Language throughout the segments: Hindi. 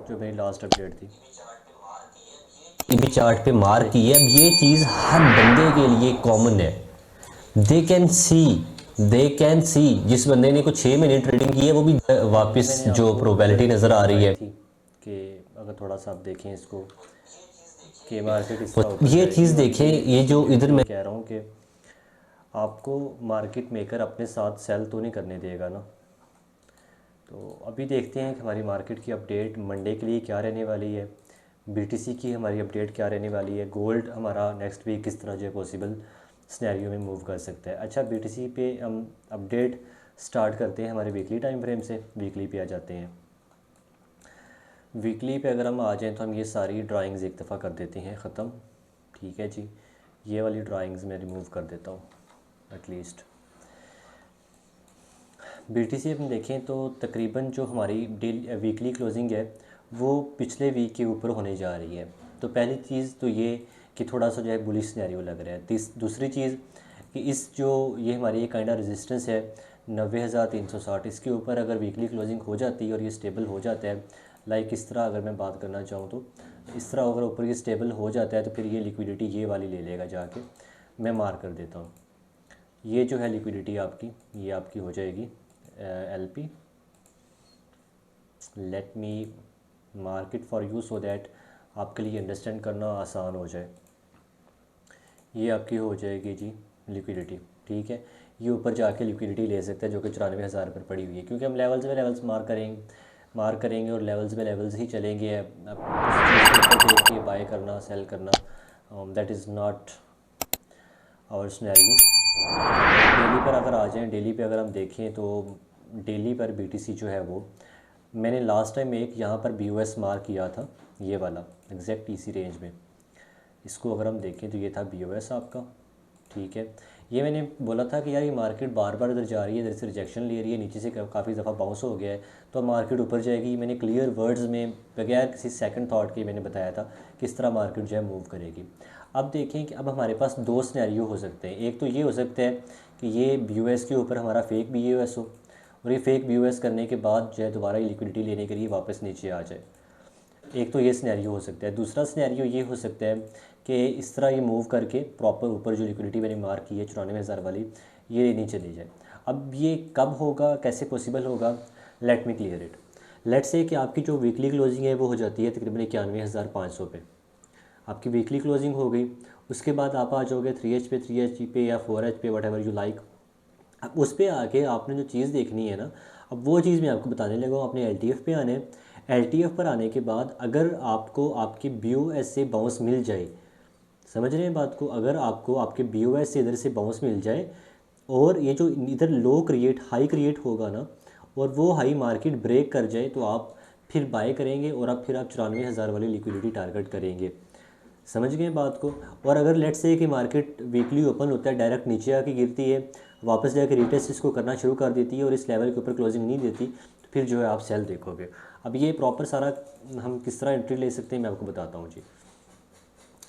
जो मेरी लास्ट अपडेट थी। भी चार्ट पे मार की देखिए है। अब ये चीज़ हर बंदे के लिए कॉमन है। They can see they can see जिस बंदे ने कुछ 6 महीने ट्रेडिंग की है वो भी ये वापस मैंने जो आपको इधर प्रोबेबिलिटी नज़र चीज़ आ रही बताई है थी कि अगर थोड़ा सा आप देखें इसको कि मार्केट इस वो तरह ऊपर ये जाएगी चीज़ और देखें। ये ये जो इसीलिए इधर मैं मैं कह रहा हूँ कि आपको मार्केट मेकर अपने साथ सेल तो नहीं करने देगा ना। तो अभी देखते हैं कि हमारी मार्केट की अपडेट मंडे के लिए क्या रहने वाली है, बीटीसी की हमारी अपडेट क्या रहने वाली है, गोल्ड हमारा नेक्स्ट वीक किस तरह जो है पॉसिबल सिनेरियो में मूव कर सकता है। अच्छा, बीटीसी पे हम अपडेट स्टार्ट करते हैं हमारे वीकली टाइम फ्रेम से। वीकली पे आ जाते हैं। वीकली पे अगर हम आ जाएँ तो हम ये सारी ड्राइंग्स एक दफ़ा कर देते हैं ख़त्म। ठीक है जी, ये वाली ड्राइंग्स मैं रिमूव कर देता हूँ एटलीस्ट। बीटीसी हम देखें तो तकरीबन जो हमारी वीकली क्लोजिंग है वो पिछले वीक के ऊपर होने जा रही है। तो पहली चीज़ तो ये कि थोड़ा सा जो है बुलिश सिनेरियो लग रहा है। दूसरी चीज़ कि इस जो ये हमारी एक काइंड ऑफ रेजिस्टेंस है 90,360, इसके ऊपर अगर वीकली क्लोजिंग हो जाती है और ये स्टेबल हो जाता है, लाइक इस तरह अगर मैं बात करना चाहूँ तो इस तरह अगर ऊपर ये स्टेबल हो जाता है तो फिर ये लिक्विडिटी ये वाली ले लेगा जाके। मैं मार्क कर देता हूँ, ये जो है लिक्विडिटी आपकी, ये आपकी हो जाएगी LP. Let me mark it for you so that आपके लिए अंडरस्टैंड करना आसान हो जाए। ये आपकी हो जाएगी जी लिक्विडिटी। ठीक है, ये ऊपर जाके लिक्विडिटी ले सकते हैं जो कि 94,000 पर पड़ी हुई है, क्योंकि हम लेवल्स में लेवल्स मार्क करेंगे और लेवल्स में लेवल्स ही चलेंगे। अब किसी चीज़ को ऊपर देख के बाय करना सेल करना, that is not our scenario. Daily पर अगर आ जाएं, डेली पे अगर हम देखें तो डेली पर बीटीसी जो है वो मैंने लास्ट टाइम एक यहाँ पर बीओएस मार्क किया था, ये वाला एग्जैक्ट इसी रेंज में। इसको अगर हम देखें तो ये था बीओएस आपका। ठीक है, ये मैंने बोला था कि यार ये मार्केट बार बार इधर जा रही है, इधर से रिजेक्शन ले रही है, नीचे से काफ़ी दफ़ा बाउंस हो गया है, तो मार्केट ऊपर जाएगी। मैंने क्लियर वर्ड्स में बगैर किसी सेकंड थॉट के मैंने बताया था किस तरह मार्केट जो है मूव करेगी। अब देखें कि अब हमारे पास दो सिनेरियो हो सकते हैं। एक तो ये हो सकता है कि ये बीओएस के ऊपर हमारा फेक बीओएस हो और ये फेक बीओएस करने के बाद जो है दोबारा ये लिक्विडिटी लेने के लिए वापस नीचे आ जाए। एक तो ये सिनेरियो हो सकता है। दूसरा सिनेरियो ये हो सकता है कि इस तरह ये मूव करके प्रॉपर ऊपर जो लिक्विडिटी मैंने मार्क की है 94,000 वाली, ये नीचे ले जाए। अब ये कब होगा, कैसे पॉसिबल होगा, let me clear it. Let say कि आपकी जो वीकली क्लोजिंग है वो हो जाती है तकरीबन 91,500 पे। आपकी वीकली क्लोजिंग हो गई, उसके बाद आप आ जाओगे 3H पे, 3H पे या 4H पे, वट एवर यू लाइक। अब उस पर आके आपने जो चीज़ देखनी है ना, अब वो चीज़ मैं आपको बताने लगा हूँ। अपने एल पे आने, एल पर आने के बाद अगर आपको आपकी BOS से बाउंस मिल जाए, समझ रहे हैं बात को, अगर आपको आपके BOS से इधर से बाउंस मिल जाए और ये जो इधर लो क्रिएट हाई क्रिएट होगा ना और वो हाई मार्केट ब्रेक कर जाए तो आप फिर बाय करेंगे और अब फिर आप 94,000 वाली लिक्विडिटी टारगेट करेंगे। समझ गए बात को। और अगर लेट्स से कि मार्केट वीकली ओपन होता है, डायरेक्ट नीचे आके गिरती है, वापस जाके रिटेस्ट इसको करना शुरू कर देती है और इस लेवल के ऊपर क्लोजिंग नहीं देती, तो फिर जो है आप सेल देखोगे। अब ये प्रॉपर सारा हम किस तरह एंट्री ले सकते हैं मैं आपको बताता हूँ जी।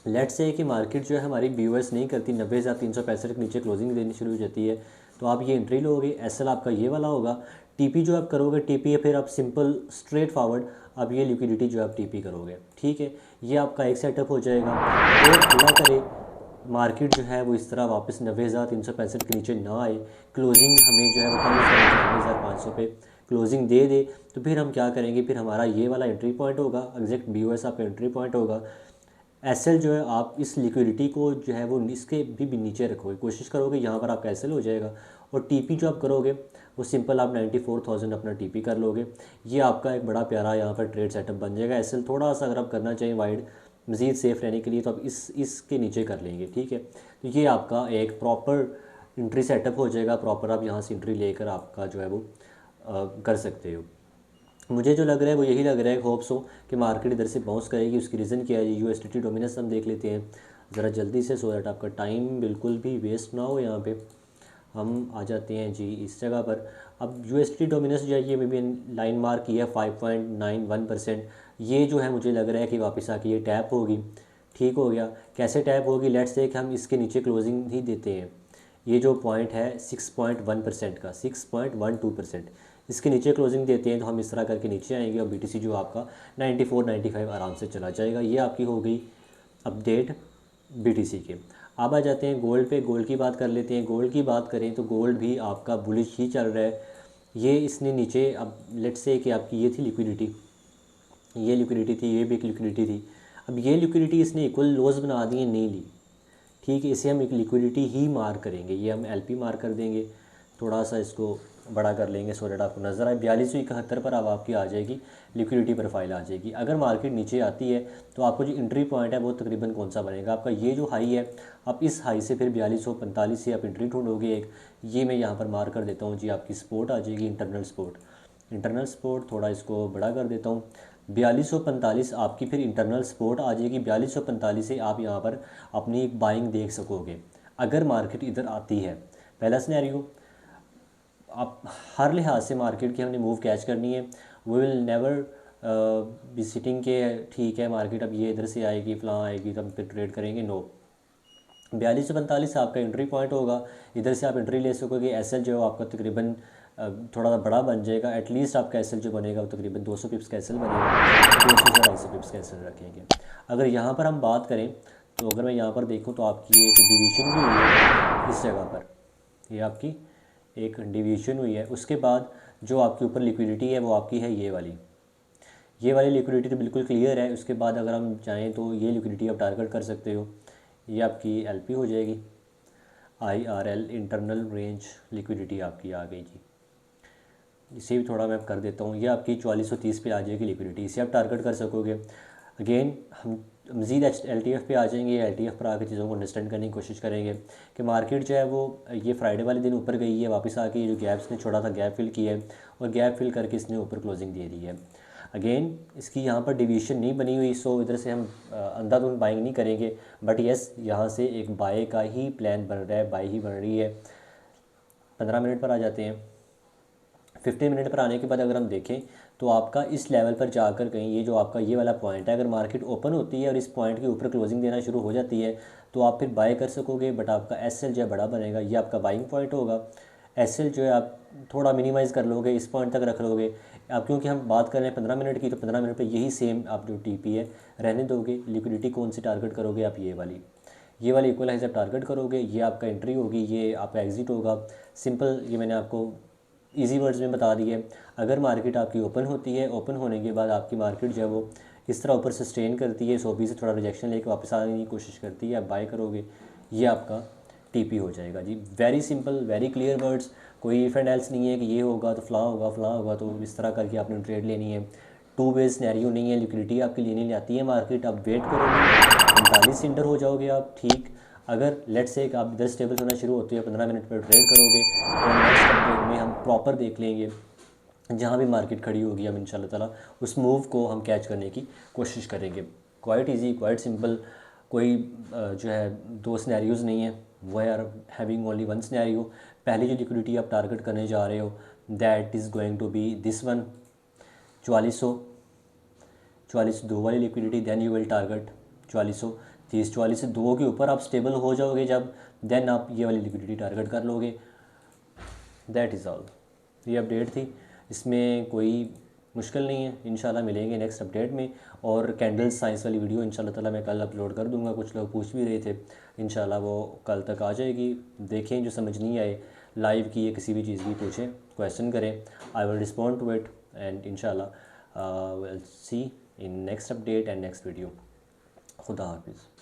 लेट्स से कि मार्केट जो है हमारी BOS नहीं करती, 90,365 के नीचे क्लोजिंग देनी शुरू हो जाती है, तो आप ये एंट्री लोगे। एसएल आपका ये वाला होगा। टीपी जो आप करोगे, टीपी है फिर आप सिंपल स्ट्रेट फॉरवर्ड अब ये लिक्विडिटी जो आप टीपी करोगे। ठीक है, ये आपका एक सेटअप हो जाएगा। और अल्लाह करे मार्केट जो है वो इस तरह वापस 90,365 के नीचे ना आए, क्लोजिंग हमें जो है वो कम से कम 94,500 पे क्लोजिंग दे दे, तो फिर हम क्या करेंगे, फिर हमारा ये वाला एंट्री पॉइंट होगा, एग्जैक्ट BOS आपका एंट्री पॉइंट होगा। एसएल जो है आप इस लिक्विडिटी को जो है वो इसके भी नीचे रखोगे, कोशिश करोगे यहाँ पर आपका एसएल हो जाएगा। और टीपी जो आप करोगे वो सिंपल आप 94,000 अपना टीपी कर लोगे। ये आपका एक बड़ा प्यारा यहाँ पर ट्रेड सेटअप बन जाएगा। एसएल थोड़ा सा अगर आप करना चाहें वाइड मज़ीद सेफ़ रहने के लिए तो आप इसके नीचे कर लेंगे। ठीक है, तो ये आपका एक प्रॉपर एंट्री सेटअप हो जाएगा। प्रॉपर आप यहाँ से एंट्री लेकर आपका जो है वो कर सकते हो। मुझे जो लग रहा है वो यही लग रहा है, होप्स हो कि मार्केट इधर से बाउंस करेगी। उसकी रीज़न क्या है, USDT डोमिनेंस हम देख लेते हैं ज़रा जल्दी से, सो दैट आपका टाइम बिल्कुल भी वेस्ट ना हो। यहाँ पे हम आ जाते हैं जी इस जगह पर। अब USDT डोमिनेंस जो है ये भी लाइन मार्क की है 5.91%। ये जो है मुझे लग रहा है कि वापस आके ये टैप होगी। ठीक हो गया, कैसे टैप होगी, लेट्स से कि हम इसके नीचे क्लोजिंग ही देते हैं। ये जो पॉइंट है 6.1% का, 6.12%, इसके नीचे क्लोजिंग देते हैं तो हम इस तरह करके नीचे आएंगे और BTC जो आपका 94-95 आराम से चला जाएगा। ये आपकी हो गई अपडेट BTC के। अब आ जाते हैं गोल्ड पे। गोल्ड की बात कर लेते हैं। गोल्ड की बात करें तो गोल्ड भी आपका बुलिश ही चल रहा है। ये इसने नीचे, अब लेट्स से कि आपकी ये थी लिक्विडिटी, ये लिक्विडिटी थी, ये भी एक लिक्विडिटी थी। अब ये लिक्विडिटी इसने इक्वल लोज बना दिए, नहीं ली, ठीक है। इसे हम एक लिक्विडिटी ही मार्क करेंगे, ये हम LP मार्क कर देंगे। थोड़ा सा इसको बड़ा कर लेंगे सो डेट आपको नज़र आए। 4271 पर अब आपकी आ जाएगी लिक्विडिटी प्रोफाइल आ जाएगी। अगर मार्केट नीचे आती है तो आपको जो एंट्री पॉइंट है वो तकरीबन कौन सा बनेगा, आपका ये जो हाई है, आप इस हाई से फिर 4245 से आप एंट्री ढूंढोगे एक। ये मैं यहाँ पर मार्क कर देता हूँ जी, आपकी सपोर्ट आ जाएगी, इंटरनल सपोर्ट। इंटरनल सपोर्ट थोड़ा इसको बड़ा कर देता हूँ। 4245 आपकी फिर इंटरनल सपोर्ट आ जाएगी। 4245 से आप यहाँ पर अपनी एक बाइंग देख सकोगे अगर मार्केट इधर आती है। पहला सिनेरियो, आप हर लिहाज से मार्केट की हमने मूव कैच करनी है। We will never be sitting के ठीक है मार्केट अब ये इधर से आएगी फलां आएगी तो हम फिर ट्रेड करेंगे, नो। 4245 आपका एंट्री पॉइंट होगा, इधर से आप एंट्री ले सकोगे। SL जो है आपका तकरीबन थोड़ा सा बड़ा बन जाएगा। एटलीस्ट आपका SL जो बनेगा वो तकरीबन 200 पिप्स का SL बनेगा, 200 से 250 पिप्स का SL रखेंगे। अगर यहाँ पर हम बात करें तो अगर मैं यहाँ पर देखूँ तो आपकी एक डिवीजन भी हुई है इस जगह पर, ये आपकी एक डिवीजन हुई है। उसके बाद जो आपके ऊपर लिक्विडिटी है वो आपकी है ये वाली लिक्विडिटी तो बिल्कुल क्लियर है। उसके बाद अगर हम चाहें तो ये लिक्विडिटी आप टारगेट कर सकते हो, ये आपकी LP हो जाएगी। IRL इंटरनल रेंज लिक्विडिटी आपकी आ गई जी। इसे भी थोड़ा मैं कर देता हूँ, ये आपकी 4430 पे आ जाएगी लिक्विडिटी, इसे आप टारगेट कर सकोगे। अगेन हम मज़ीद LTF पे आ जाएंगे। LTF पर आकर चीज़ों को अंडरस्टैंड करने की कोशिश करेंगे कि मार्केट जो है वो ये फ्राइडे वाले दिन ऊपर गई है, वापस आके ये जो गैप्स ने छोड़ा था गैप फिल किया है और गैप फिल करके इसने ऊपर क्लोजिंग दे दी है। अगेन इसकी यहाँ पर डिवीजन नहीं बनी हुई, सो इधर से हम अंधाधुंध बाइंग नहीं करेंगे। बट येस, यहाँ से एक बाय का ही प्लान बन रहा है, बाय ही बन रही है। 15 मिनट पर आ जाते हैं। 15 मिनट पर आने के बाद अगर हम देखें तो आपका इस लेवल पर जाकर कहीं ये जो आपका ये वाला पॉइंट है, अगर मार्केट ओपन होती है और इस पॉइंट के ऊपर क्लोजिंग देना शुरू हो जाती है तो आप फिर बाय कर सकोगे। बट आपका SL जो है बड़ा बनेगा, ये आपका बाइंग पॉइंट होगा। SL जो है आप थोड़ा मिनिमाइज़ कर लोगे, इस पॉइंट तक रख लोगे। अब क्योंकि हम बात कर रहे हैं 15 मिनट की, तो 15 मिनट पर यही सेम आप जो TP है रहने दोगे। लिक्विडिटी कौन सी टारगेट करोगे आप, ये वाली इक्वलाइज आप टारगेट करोगे। ये आपका एंट्री होगी, ये आपका एग्जिट होगा। सिंपल, ये मैंने आपको इजी वर्ड्स में बता दिए। अगर मार्केट आपकी ओपन होती है, ओपन होने के बाद आपकी मार्केट जो है वो इस तरह ऊपर सस्टेन करती है, 120 से थोड़ा रिजेक्शन लेके वापस आने की कोशिश करती है, आप बाय करोगे, ये आपका TP हो जाएगा जी। Very simple, very clear words. कोई इफ एंड एल्स नहीं है कि ये होगा तो फलां होगा तो इस तरह करके आपने ट्रेड लेनी है। 2 वे सिनेरियो नहीं है, लिक्विडिटी आपकी लेने आती है मार्केट, आप वेट करोगे, 45 इंटर हो जाओगे आप, ठीक। अगर लेट्स से आप इधर स्टेबल होना शुरू होते हैं, 15 मिनट पर ट्रेड करोगे और नेक्स्ट अपडेट में हम प्रॉपर देख लेंगे जहाँ भी मार्केट खड़ी होगी, हम इंशाल्लाह ताला उस मूव को हम कैच करने की कोशिश करेंगे। Quite easy, quite simple. कोई जो है 2 सिनेरियोज़ नहीं है, वो आर हैविंग ओनली 1 सिनेरियो। पहली जो लिक्विडिटी आप टारगेट करने जा रहे हो that is going to be this one, 4402 वाली liquidity. Then you will target 4430। 4402 के ऊपर आप स्टेबल हो जाओगे जब, देन आप ये वाली लिक्विडिटी टारगेट कर लोगे। That is all. ये अपडेट थी, इसमें कोई मुश्किल नहीं है। इंशाल्लाह मिलेंगे नेक्स्ट अपडेट में। और कैंडल्स साइंस वाली वीडियो इंशाल्लाह ताला मैं कल अपलोड कर दूंगा। कुछ लोग पूछ भी रहे थे, इंशाल्लाह वो कल तक आ जाएगी। देखें, जो समझ नहीं आए लाइव की या किसी भी चीज़ की पूछें, क्वेश्चन करें, I will respond to it and इंशाल्लाह will see in next update and next video. खुदा हाफिज़।